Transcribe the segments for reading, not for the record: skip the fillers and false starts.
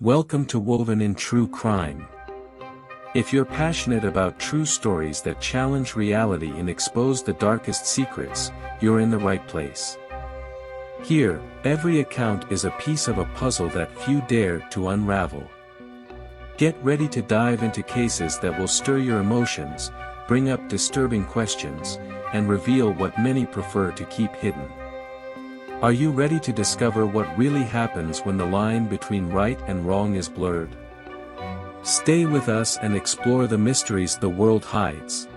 Welcome to Woven in True Crime. If you're passionate about true stories that challenge reality and expose the darkest secrets, you're in the right place. Here, every account is a piece of a puzzle that few dare to unravel. Get ready to dive into cases that will stir your emotions, bring up disturbing questions, and reveal what many prefer to keep hidden. Are you ready to discover what really happens when the line between right and wrong is blurred? Stay with us and explore the mysteries the world hides.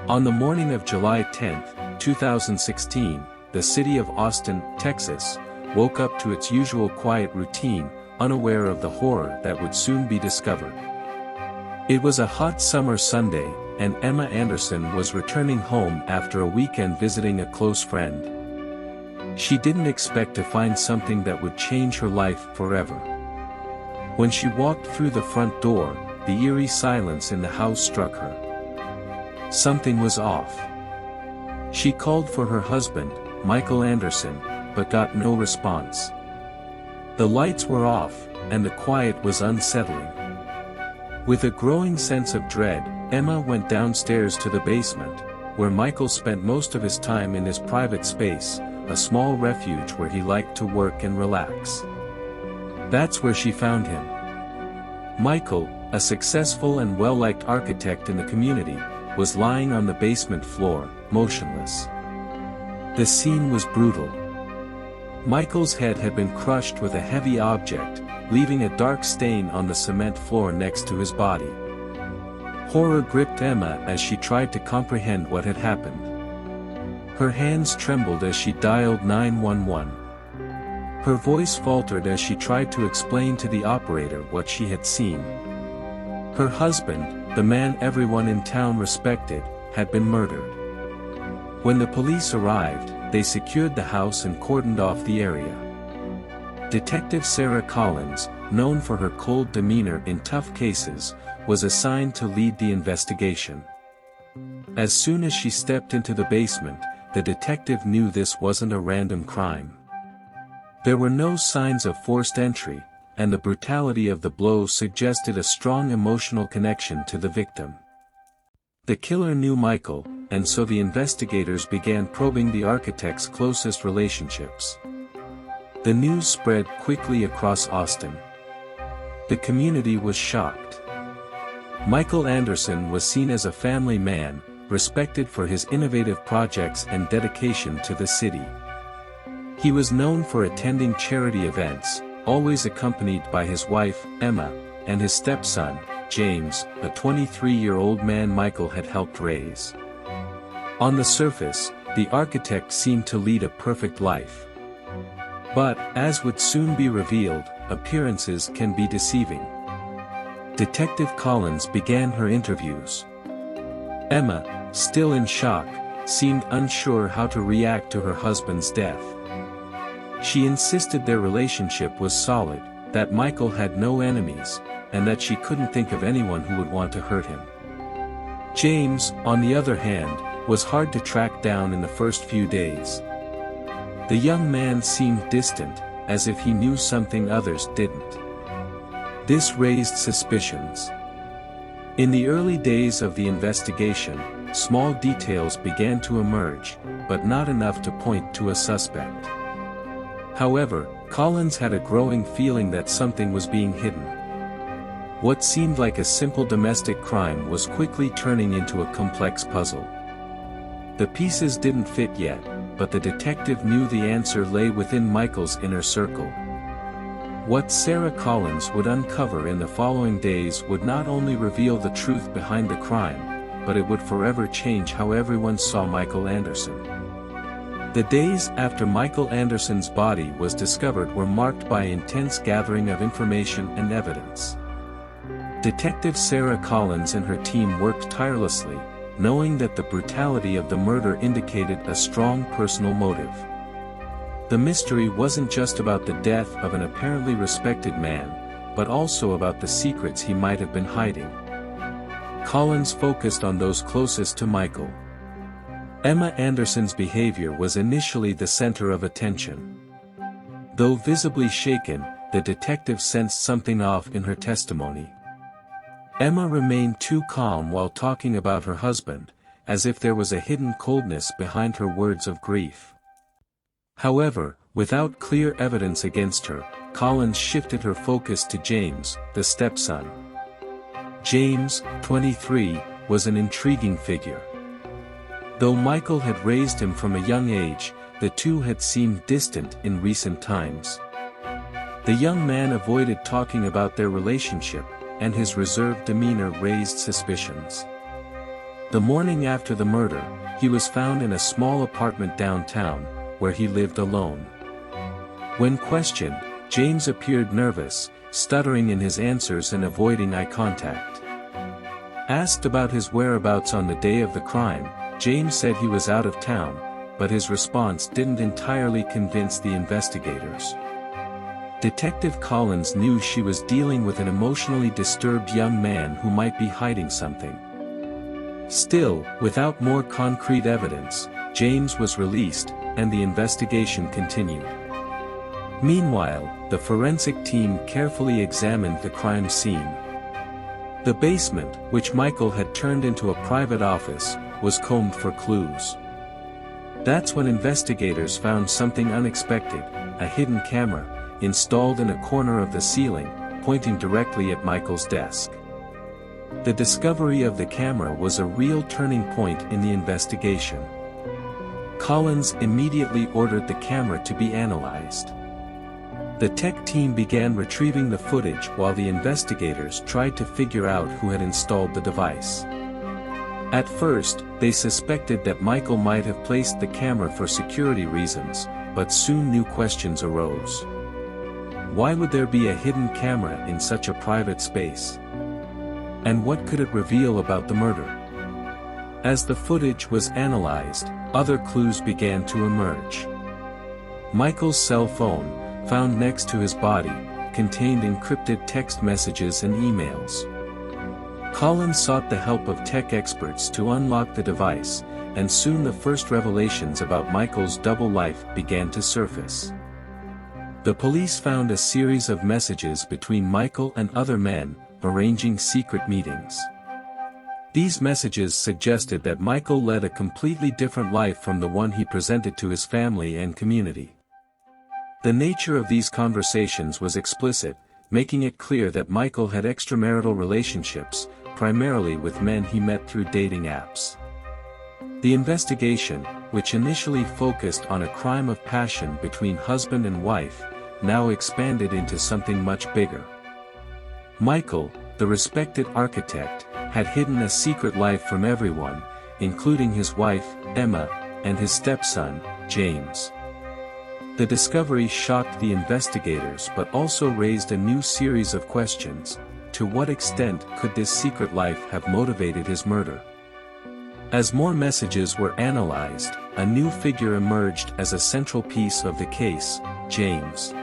On the morning of July 10, 2016, the city of Austin, Texas, woke up to its usual quiet routine, unaware of the horror that would soon be discovered. It was a hot summer Sunday, and Emma Anderson was returning home after a weekend visiting a close friend. She didn't expect to find something that would change her life forever. When she walked through the front door, the eerie silence in the house struck her. Something was off. She called for her husband, Michael Anderson, but got no response. The lights were off, and the quiet was unsettling. With a growing sense of dread, Emma went downstairs to the basement, where Michael spent most of his time in his private space, a small refuge where he liked to work and relax. That's where she found him. Michael, a successful and well-liked architect in the community, was lying on the basement floor, motionless. The scene was brutal. Michael's head had been crushed with a heavy object, leaving a dark stain on the cement floor next to his body. Horror gripped Emma as she tried to comprehend what had happened. Her hands trembled as she dialed 911. Her voice faltered as she tried to explain to the operator what she had seen. Her husband, the man everyone in town respected, had been murdered. When the police arrived, they secured the house and cordoned off the area. Detective Sarah Collins, known for her cold demeanor in tough cases, was assigned to lead the investigation. As soon as she stepped into the basement, the detective knew this wasn't a random crime. There were no signs of forced entry, and the brutality of the blow suggested a strong emotional connection to the victim. The killer knew Michael, and so the investigators began probing the architect's closest relationships. The news spread quickly across Austin. The community was shocked. Michael Anderson was seen as a family man, respected for his innovative projects and dedication to the city. He was known for attending charity events, always accompanied by his wife, Emma, and his stepson, James, a 23-year-old man Michael had helped raise. On the surface, the architect seemed to lead a perfect life. But, as would soon be revealed, appearances can be deceiving. Detective Collins began her interviews. Emma, still in shock, seemed unsure how to react to her husband's death. She insisted their relationship was solid, that Michael had no enemies, and that she couldn't think of anyone who would want to hurt him. James, on the other hand, was hard to track down in the first few days. The young man seemed distant, as if he knew something others didn't. This raised suspicions. In the early days of the investigation, small details began to emerge, but not enough to point to a suspect. However, Collins had a growing feeling that something was being hidden. What seemed like a simple domestic crime was quickly turning into a complex puzzle. The pieces didn't fit yet, but the detective knew the answer lay within Michael's inner circle. What Sarah Collins would uncover in the following days would not only reveal the truth behind the crime, but it would forever change how everyone saw Michael Anderson. The days after Michael Anderson's body was discovered were marked by intense gathering of information and evidence. Detective Sarah Collins and her team worked tirelessly, knowing that the brutality of the murder indicated a strong personal motive. The mystery wasn't just about the death of an apparently respected man, but also about the secrets he might have been hiding. Collins focused on those closest to Michael. Emma Anderson's behavior was initially the center of attention. Though visibly shaken, the detective sensed something off in her testimony. Emma remained too calm while talking about her husband, as if there was a hidden coldness behind her words of grief. However, without clear evidence against her, Collins shifted her focus to James, the stepson. James, 23, was an intriguing figure. Though Michael had raised him from a young age, the two had seemed distant in recent times. The young man avoided talking about their relationship, and his reserved demeanor raised suspicions. The morning after the murder, he was found in a small apartment downtown, where he lived alone. When questioned, James appeared nervous, stuttering in his answers and avoiding eye contact. Asked about his whereabouts on the day of the crime, James said he was out of town, but his response didn't entirely convince the investigators. Detective Collins knew she was dealing with an emotionally disturbed young man who might be hiding something. Still, without more concrete evidence, James was released, and the investigation continued. Meanwhile, the forensic team carefully examined the crime scene. The basement, which Michael had turned into a private office, was combed for clues. That's when investigators found something unexpected, a hidden camera, installed in a corner of the ceiling, pointing directly at Michael's desk. The discovery of the camera was a real turning point in the investigation. Collins immediately ordered the camera to be analyzed. The tech team began retrieving the footage while the investigators tried to figure out who had installed the device. At first, they suspected that Michael might have placed the camera for security reasons, but soon new questions arose. Why would there be a hidden camera in such a private space? And what could it reveal about the murder? As the footage was analyzed, other clues began to emerge. Michael's cell phone, found next to his body, contained encrypted text messages and emails. Collins sought the help of tech experts to unlock the device, and soon the first revelations about Michael's double life began to surface. The police found a series of messages between Michael and other men, arranging secret meetings. These messages suggested that Michael led a completely different life from the one he presented to his family and community. The nature of these conversations was explicit, making it clear that Michael had extramarital relationships, primarily with men he met through dating apps. The investigation, which initially focused on a crime of passion between husband and wife, now expanded into something much bigger. Michael, the respected architect, had hidden a secret life from everyone, including his wife, Emma, and his stepson, James. The discovery shocked the investigators but also raised a new series of questions. To what extent could this secret life have motivated his murder? As more messages were analyzed, a new figure emerged as a central piece of the case, James.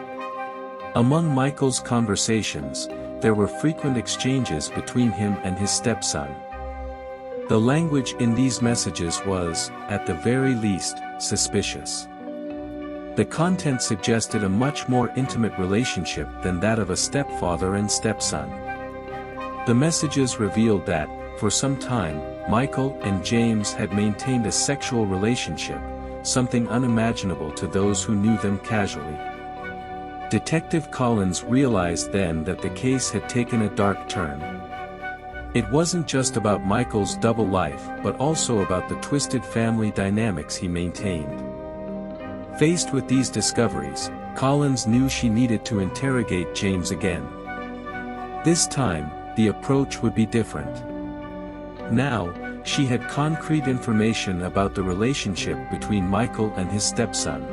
Among Michael's conversations, there were frequent exchanges between him and his stepson. The language in these messages was, at the very least, suspicious. The content suggested a much more intimate relationship than that of a stepfather and stepson. The messages revealed that, for some time, Michael and James had maintained a sexual relationship, something unimaginable to those who knew them casually. Detective Collins realized then that the case had taken a dark turn. It wasn't just about Michael's double life but also about the twisted family dynamics he maintained. Faced with these discoveries, Collins knew she needed to interrogate James again. This time, the approach would be different. Now, she had concrete information about the relationship between Michael and his stepson.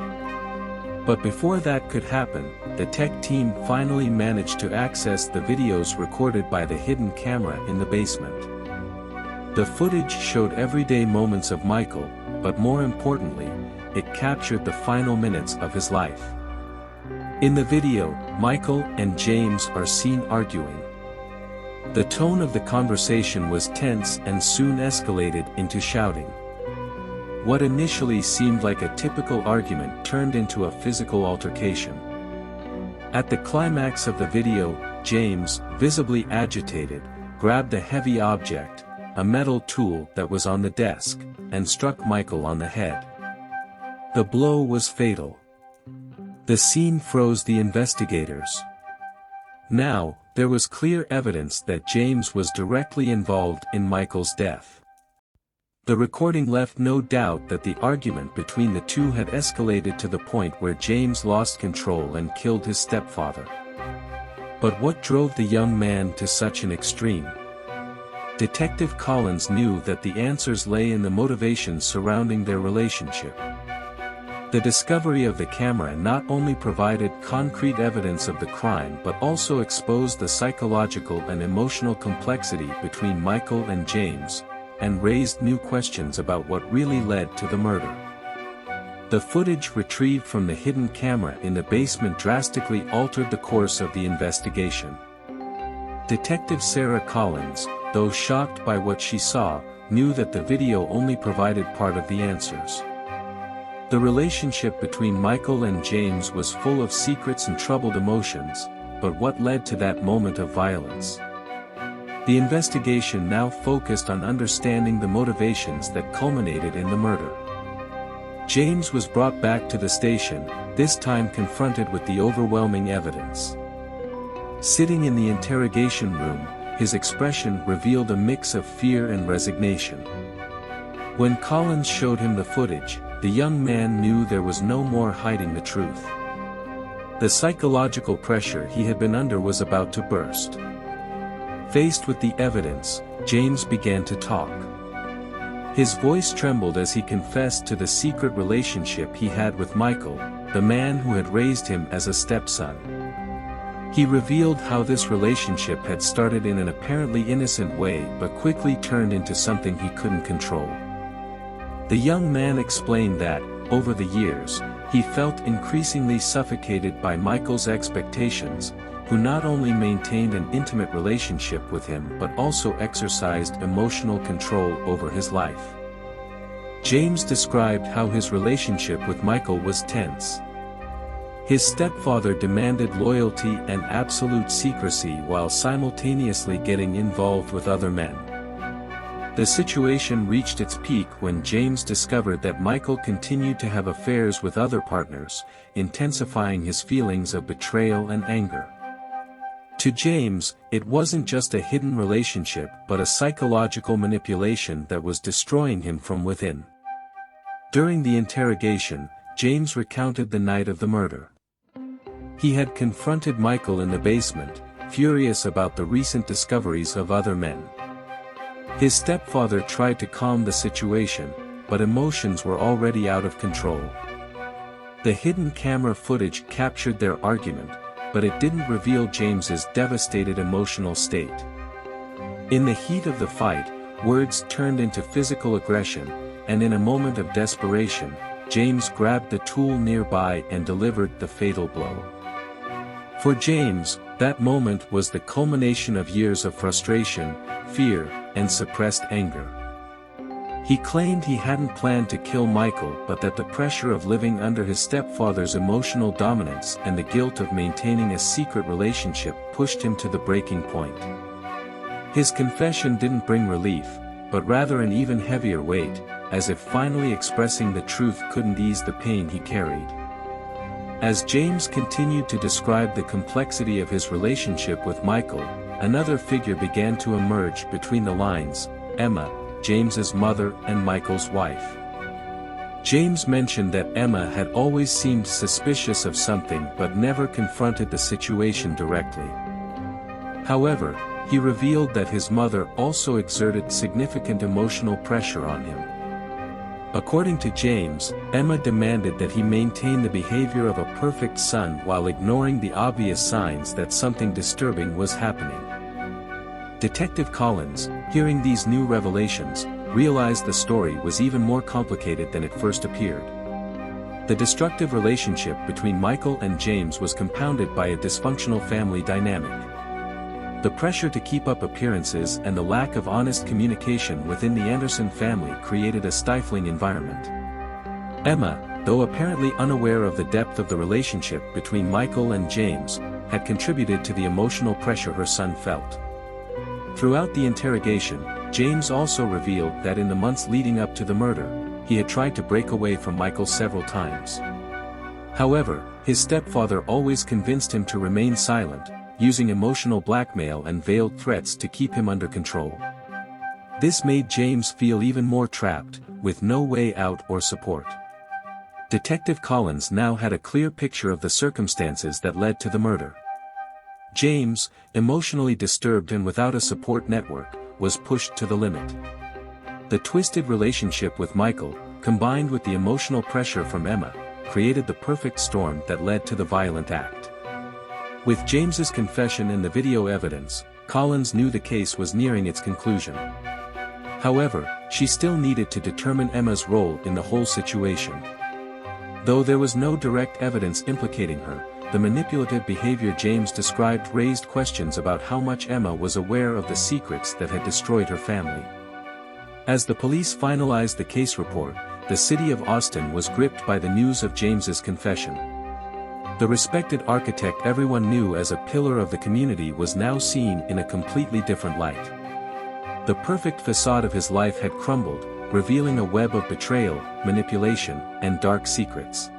But before that could happen, the tech team finally managed to access the videos recorded by the hidden camera in the basement. The footage showed everyday moments of Michael, but more importantly, it captured the final minutes of his life. In the video, Michael and James are seen arguing. The tone of the conversation was tense and soon escalated into shouting. What initially seemed like a typical argument turned into a physical altercation. At the climax of the video, James, visibly agitated, grabbed a heavy object, a metal tool that was on the desk, and struck Michael on the head. The blow was fatal. The scene froze the investigators. Now, there was clear evidence that James was directly involved in Michael's death. The recording left no doubt that the argument between the two had escalated to the point where James lost control and killed his stepfather. But what drove the young man to such an extreme? Detective Collins knew that the answers lay in the motivations surrounding their relationship. The discovery of the camera not only provided concrete evidence of the crime but also exposed the psychological and emotional complexity between Michael and James, and raised new questions about what really led to the murder. The footage retrieved from the hidden camera in the basement drastically altered the course of the investigation. Detective Sarah Collins, though shocked by what she saw, knew that the video only provided part of the answers. The relationship between Michael and James was full of secrets and troubled emotions, but what led to that moment of violence? The investigation now focused on understanding the motivations that culminated in the murder. James was brought back to the station, this time confronted with the overwhelming evidence. Sitting in the interrogation room, his expression revealed a mix of fear and resignation. When Collins showed him the footage, the young man knew there was no more hiding the truth. The psychological pressure he had been under was about to burst. Faced with the evidence, James began to talk. His voice trembled as he confessed to the secret relationship he had with Michael, the man who had raised him as a stepson. He revealed how this relationship had started in an apparently innocent way but quickly turned into something he couldn't control. The young man explained that, over the years, he felt increasingly suffocated by Michael's expectations, who not only maintained an intimate relationship with him but also exercised emotional control over his life. James described how his relationship with Michael was tense. His stepfather demanded loyalty and absolute secrecy while simultaneously getting involved with other men. The situation reached its peak when James discovered that Michael continued to have affairs with other partners, intensifying his feelings of betrayal and anger. To James, it wasn't just a hidden relationship but a psychological manipulation that was destroying him from within. During the interrogation, James recounted the night of the murder. He had confronted Michael in the basement, furious about the recent discoveries of other men. His stepfather tried to calm the situation, but emotions were already out of control. The hidden camera footage captured their argument, but it didn't reveal James's devastated emotional state. In the heat of the fight, words turned into physical aggression, and in a moment of desperation, James grabbed the tool nearby and delivered the fatal blow. For James, that moment was the culmination of years of frustration, fear, and suppressed anger. He claimed he hadn't planned to kill Michael but that the pressure of living under his stepfather's emotional dominance and the guilt of maintaining a secret relationship pushed him to the breaking point. His confession didn't bring relief, but rather an even heavier weight, as if finally expressing the truth couldn't ease the pain he carried. As James continued to describe the complexity of his relationship with Michael, another figure began to emerge between the lines: Emma, James's mother and Michael's wife. James mentioned that Emma had always seemed suspicious of something but never confronted the situation directly. However, he revealed that his mother also exerted significant emotional pressure on him. According to James, Emma demanded that he maintain the behavior of a perfect son while ignoring the obvious signs that something disturbing was happening. Detective Collins, hearing these new revelations, realized the story was even more complicated than it first appeared. The destructive relationship between Michael and James was compounded by a dysfunctional family dynamic. The pressure to keep up appearances and the lack of honest communication within the Anderson family created a stifling environment. Emma, though apparently unaware of the depth of the relationship between Michael and James, had contributed to the emotional pressure her son felt. Throughout the interrogation, James also revealed that in the months leading up to the murder, he had tried to break away from Michael several times. However, his stepfather always convinced him to remain silent, using emotional blackmail and veiled threats to keep him under control. This made James feel even more trapped, with no way out or support. Detective Collins now had a clear picture of the circumstances that led to the murder. James, emotionally disturbed and without a support network, was pushed to the limit. The twisted relationship with Michael, combined with the emotional pressure from Emma, created the perfect storm that led to the violent act. With James's confession and the video evidence, Collins knew the case was nearing its conclusion. However, she still needed to determine Emma's role in the whole situation. Though there was no direct evidence implicating her, the manipulative behavior James described raised questions about how much Emma was aware of the secrets that had destroyed her family. As the police finalized the case report, the city of Austin was gripped by the news of James's confession. The respected architect everyone knew as a pillar of the community was now seen in a completely different light. The perfect facade of his life had crumbled, revealing a web of betrayal, manipulation, and dark secrets.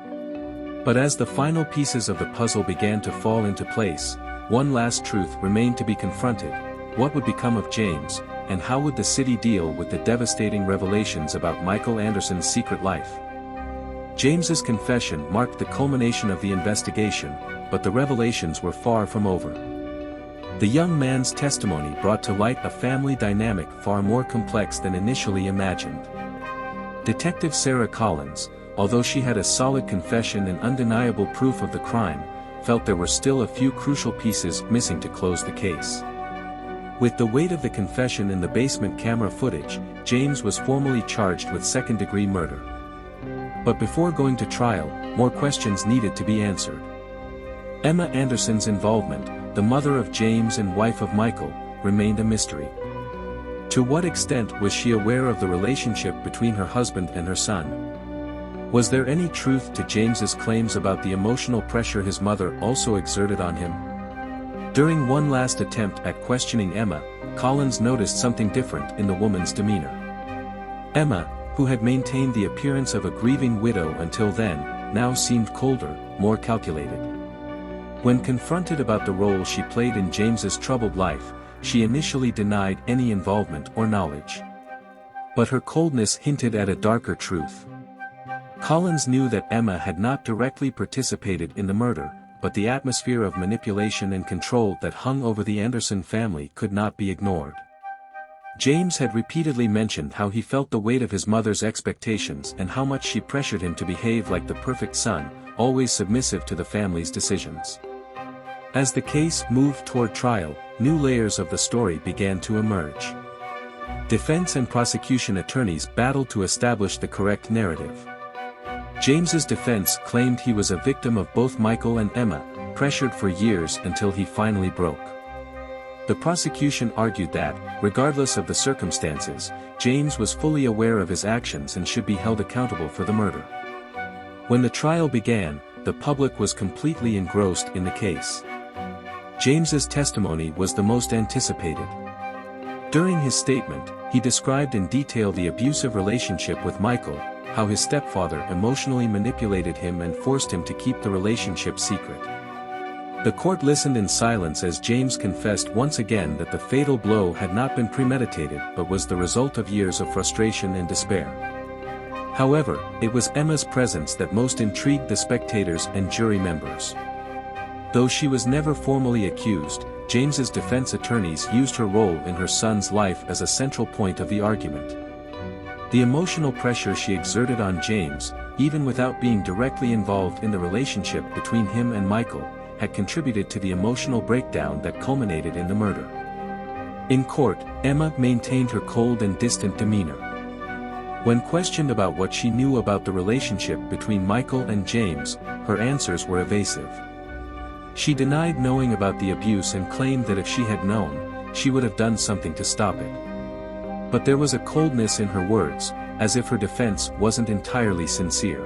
But as the final pieces of the puzzle began to fall into place, one last truth remained to be confronted: what would become of James, and how would the city deal with the devastating revelations about Michael Anderson's secret life? James's confession marked the culmination of the investigation, but the revelations were far from over. The young man's testimony brought to light a family dynamic far more complex than initially imagined. Detective Sarah Collins, although she had a solid confession and undeniable proof of the crime, felt there were still a few crucial pieces missing to close the case. With the weight of the confession in the basement camera footage, James was formally charged with second-degree murder. But before going to trial, more questions needed to be answered. Emma Anderson's involvement, the mother of James and wife of Michael, remained a mystery. To what extent was she aware of the relationship between her husband and her son? Was there any truth to James's claims about the emotional pressure his mother also exerted on him? During one last attempt at questioning Emma, Collins noticed something different in the woman's demeanor. Emma, who had maintained the appearance of a grieving widow until then, now seemed colder, more calculated. When confronted about the role she played in James's troubled life, she initially denied any involvement or knowledge. But her coldness hinted at a darker truth. Collins knew that Emma had not directly participated in the murder, but the atmosphere of manipulation and control that hung over the Anderson family could not be ignored. James had repeatedly mentioned how he felt the weight of his mother's expectations and how much she pressured him to behave like the perfect son, always submissive to the family's decisions. As the case moved toward trial, new layers of the story began to emerge. Defense and prosecution attorneys battled to establish the correct narrative. James's defense claimed he was a victim of both Michael and Emma, pressured for years until he finally broke. The prosecution argued that, regardless of the circumstances, James was fully aware of his actions and should be held accountable for the murder. When the trial began, the public was completely engrossed in the case. James's testimony was the most anticipated. During his statement, he described in detail the abusive relationship with Michael, how his stepfather emotionally manipulated him and forced him to keep the relationship secret. The court listened in silence as James confessed once again that the fatal blow had not been premeditated but was the result of years of frustration and despair. However, it was Emma's presence that most intrigued the spectators and jury members. Though she was never formally accused, James's defense attorneys used her role in her son's life as a central point of the argument. The emotional pressure she exerted on James, even without being directly involved in the relationship between him and Michael, had contributed to the emotional breakdown that culminated in the murder. In court, Emma maintained her cold and distant demeanor. When questioned about what she knew about the relationship between Michael and James, her answers were evasive. She denied knowing about the abuse and claimed that if she had known, she would have done something to stop it. But there was a coldness in her words, as if her defense wasn't entirely sincere.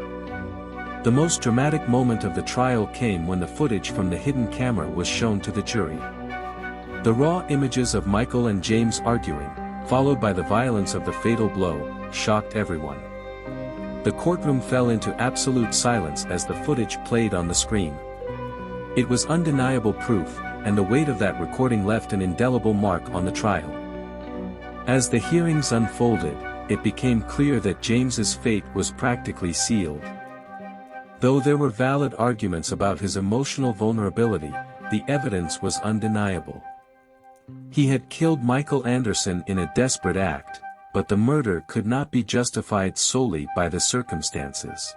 The most dramatic moment of the trial came when the footage from the hidden camera was shown to the jury. The raw images of Michael and James arguing, followed by the violence of the fatal blow, shocked everyone. The courtroom fell into absolute silence as the footage played on the screen. It was undeniable proof, and the weight of that recording left an indelible mark on the trial. As the hearings unfolded, it became clear that James's fate was practically sealed. Though there were valid arguments about his emotional vulnerability, the evidence was undeniable. He had killed Michael Anderson in a desperate act, but the murder could not be justified solely by the circumstances.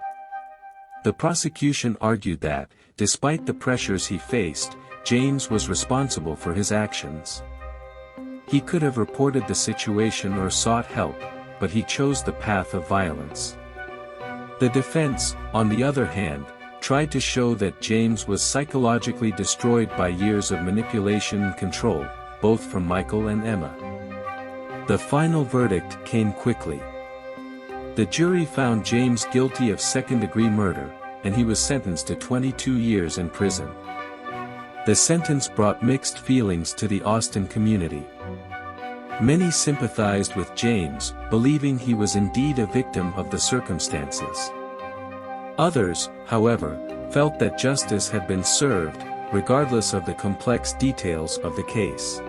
The prosecution argued that, despite the pressures he faced, James was responsible for his actions. He could have reported the situation or sought help, but he chose the path of violence. The defense, on the other hand, tried to show that James was psychologically destroyed by years of manipulation and control, both from Michael and Emma. The final verdict came quickly. The jury found James guilty of second-degree murder, and he was sentenced to 22 years in prison. The sentence brought mixed feelings to the Austin community. Many sympathized with James, believing he was indeed a victim of the circumstances. Others, however, felt that justice had been served, regardless of the complex details of the case.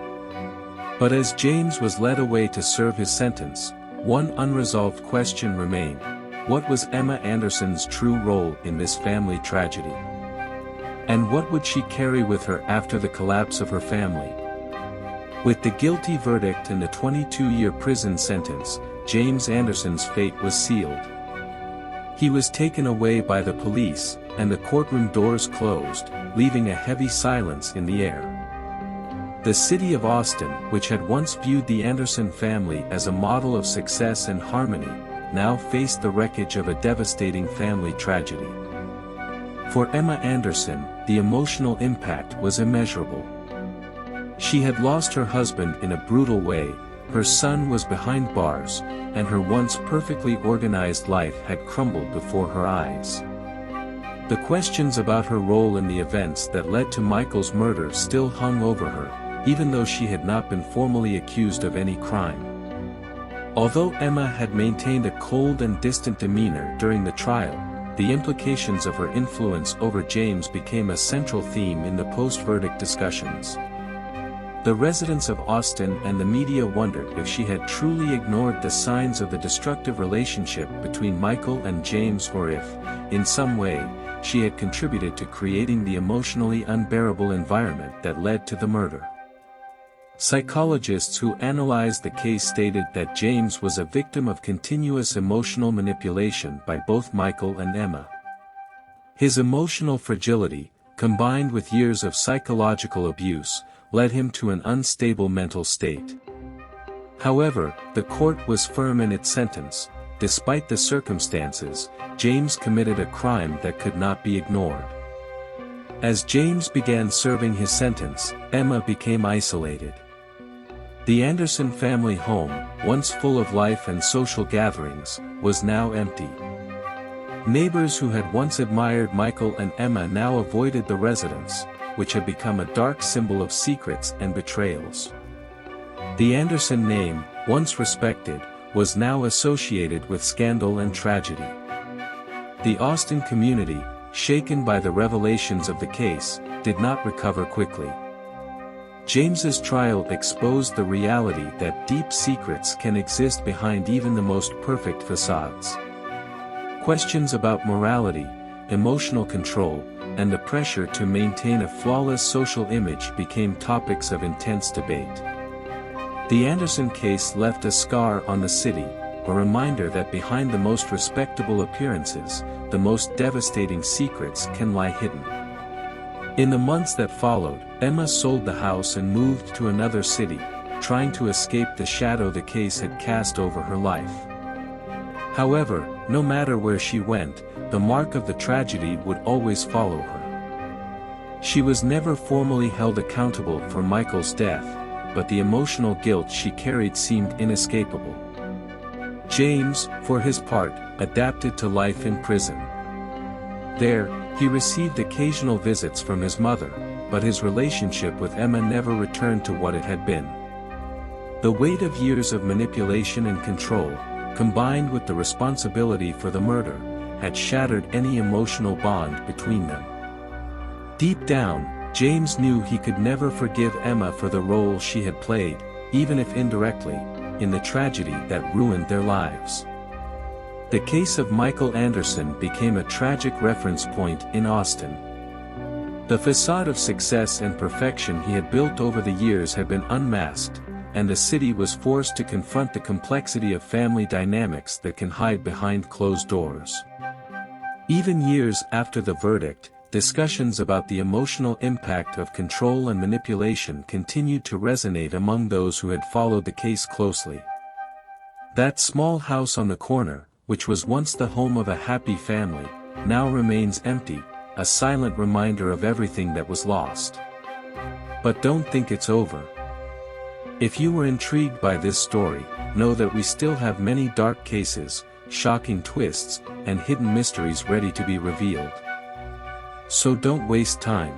But as James was led away to serve his sentence, one unresolved question remained: what was Emma Anderson's true role in this family tragedy? And what would she carry with her after the collapse of her family? With the guilty verdict and the 22-year prison sentence, James Anderson's fate was sealed. He was taken away by the police, and the courtroom doors closed, leaving a heavy silence in the air. The city of Austin, which had once viewed the Anderson family as a model of success and harmony, now faced the wreckage of a devastating family tragedy. For Emma Anderson, the emotional impact was immeasurable. She had lost her husband in a brutal way, her son was behind bars, and her once perfectly organized life had crumbled before her eyes. The questions about her role in the events that led to Michael's murder still hung over her, even though she had not been formally accused of any crime. Although Emma had maintained a cold and distant demeanor during the trial, the implications of her influence over James became a central theme in the post-verdict discussions. The residents of Austin and the media wondered if she had truly ignored the signs of the destructive relationship between Michael and James, or if, in some way, she had contributed to creating the emotionally unbearable environment that led to the murder. Psychologists who analyzed the case stated that James was a victim of continuous emotional manipulation by both Michael and Emma. His emotional fragility, combined with years of psychological abuse, led him to an unstable mental state. However, the court was firm in its sentence: despite the circumstances, James committed a crime that could not be ignored. As James began serving his sentence, Emma became isolated. The Anderson family home, once full of life and social gatherings, was now empty. Neighbors who had once admired Michael and Emma now avoided the residence, which had become a dark symbol of secrets and betrayals. The Anderson name, once respected, was now associated with scandal and tragedy. The Austin community, shaken by the revelations of the case, did not recover quickly. James's trial exposed the reality that deep secrets can exist behind even the most perfect facades. Questions about morality, emotional control, and the pressure to maintain a flawless social image became topics of intense debate. The Anderson case left a scar on the city, a reminder that behind the most respectable appearances, the most devastating secrets can lie hidden. In the months that followed, Emma sold the house and moved to another city, trying to escape the shadow the case had cast over her life. However, no matter where she went, the mark of the tragedy would always follow her. She was never formally held accountable for Michael's death, but the emotional guilt she carried seemed inescapable. James, for his part, adapted to life in prison. There, he received occasional visits from his mother, but his relationship with Emma never returned to what it had been. The weight of years of manipulation and control, combined with the responsibility for the murder, had shattered any emotional bond between them. Deep down, James knew he could never forgive Emma for the role she had played, even if indirectly, in the tragedy that ruined their lives. The case of Michael Anderson became a tragic reference point in Austin. The facade of success and perfection he had built over the years had been unmasked, and the city was forced to confront the complexity of family dynamics that can hide behind closed doors. Even years after the verdict, discussions about the emotional impact of control and manipulation continued to resonate among those who had followed the case closely. That small house on the corner, which was once the home of a happy family, now remains empty, a silent reminder of everything that was lost. But don't think it's over. If you were intrigued by this story, know that we still have many dark cases, shocking twists, and hidden mysteries ready to be revealed. So don't waste time.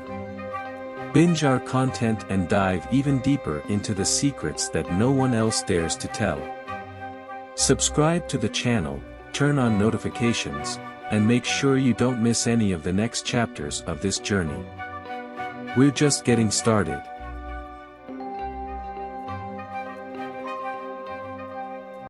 Binge our content and dive even deeper into the secrets that no one else dares to tell. Subscribe to the channel, turn on notifications, and make sure you don't miss any of the next chapters of this journey. We're just getting started.